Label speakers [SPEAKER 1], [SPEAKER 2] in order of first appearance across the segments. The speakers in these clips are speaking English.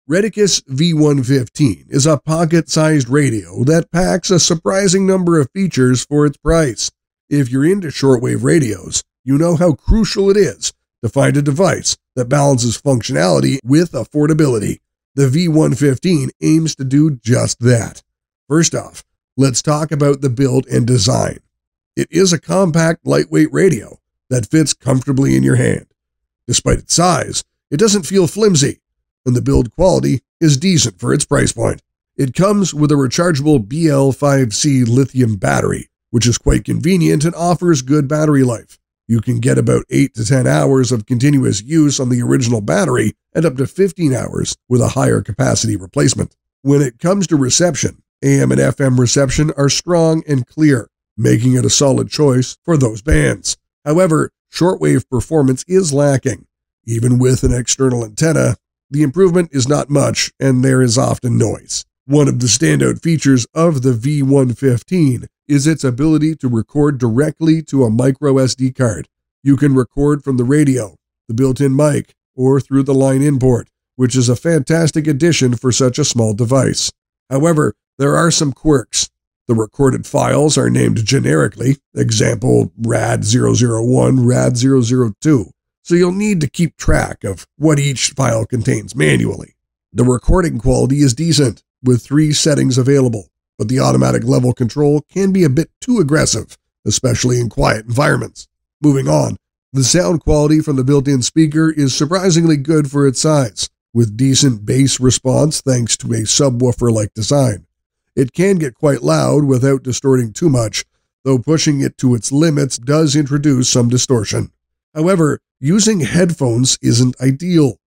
[SPEAKER 1] Retekess V115 is a pocket-sized radio that packs a surprising number of features for its price. If you're into shortwave radios, you know how crucial it is to find a device that balances functionality with affordability. The V115 aims to do just that. First off, let's talk about the build and design. It is a compact, lightweight radio that fits comfortably in your hand. Despite its size, it doesn't feel flimsy, and the build quality is decent for its price point. It comes with a rechargeable BL5C lithium battery, which is quite convenient and offers good battery life. You can get about 8 to 10 hours of continuous use on the original battery and up to 15 hours with a higher capacity replacement. When it comes to reception, AM and FM reception are strong and clear, making it a solid choice for those bands. However, shortwave performance is lacking. Even with an external antenna, the improvement is not much, and there is often noise. One of the standout features of the V115 is its ability to record directly to a micro SD card. You can record from the radio, the built-in mic, or through the line-in port, which is a fantastic addition for such a small device. However, there are some quirks. The recorded files are named generically, example RAD001, RAD002. So you'll need to keep track of what each file contains manually. The recording quality is decent, with 3 settings available, but the automatic level control can be a bit too aggressive, especially in quiet environments. Moving on, the sound quality from the built-in speaker is surprisingly good for its size, with decent bass response thanks to a subwoofer-like design. It can get quite loud without distorting too much, though pushing it to its limits does introduce some distortion. However, using headphones isn't ideal.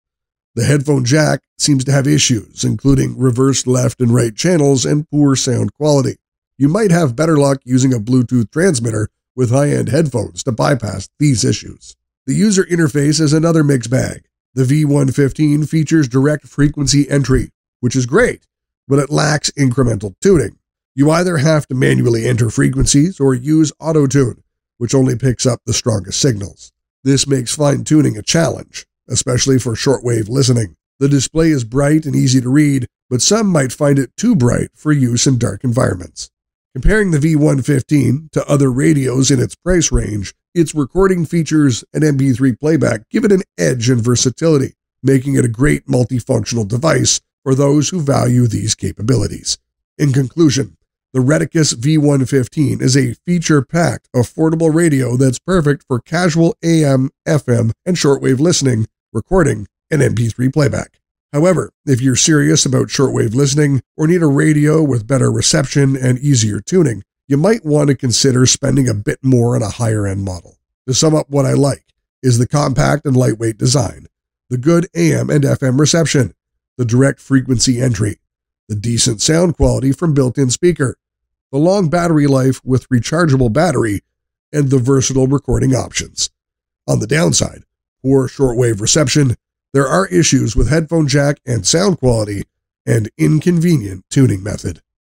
[SPEAKER 1] The headphone jack seems to have issues, including reversed left and right channels and poor sound quality. You might have better luck using a Bluetooth transmitter with high-end headphones to bypass these issues. The user interface is another mixed bag. The V115 features direct frequency entry, which is great, but it lacks incremental tuning. You either have to manually enter frequencies or use auto-tune, which only picks up the strongest signals. This makes fine-tuning a challenge, especially for shortwave listening. The display is bright and easy to read, but some might find it too bright for use in dark environments. Comparing the V115 to other radios in its price range, its recording features and MP3 playback give it an edge in versatility, making it a great multifunctional device for those who value these capabilities. In conclusion, the Retekess V115 is a feature-packed, affordable radio that's perfect for casual AM, FM, and shortwave listening, recording, and MP3 playback. However, if you're serious about shortwave listening or need a radio with better reception and easier tuning, you might want to consider spending a bit more on a higher-end model. To sum up, what I like is the compact and lightweight design, the good AM and FM reception, the direct frequency entry, the decent sound quality from built-in speaker, the long battery life with rechargeable battery, and the versatile recording options. On the downside, poor shortwave reception, there are issues with headphone jack and sound quality, and inconvenient tuning method.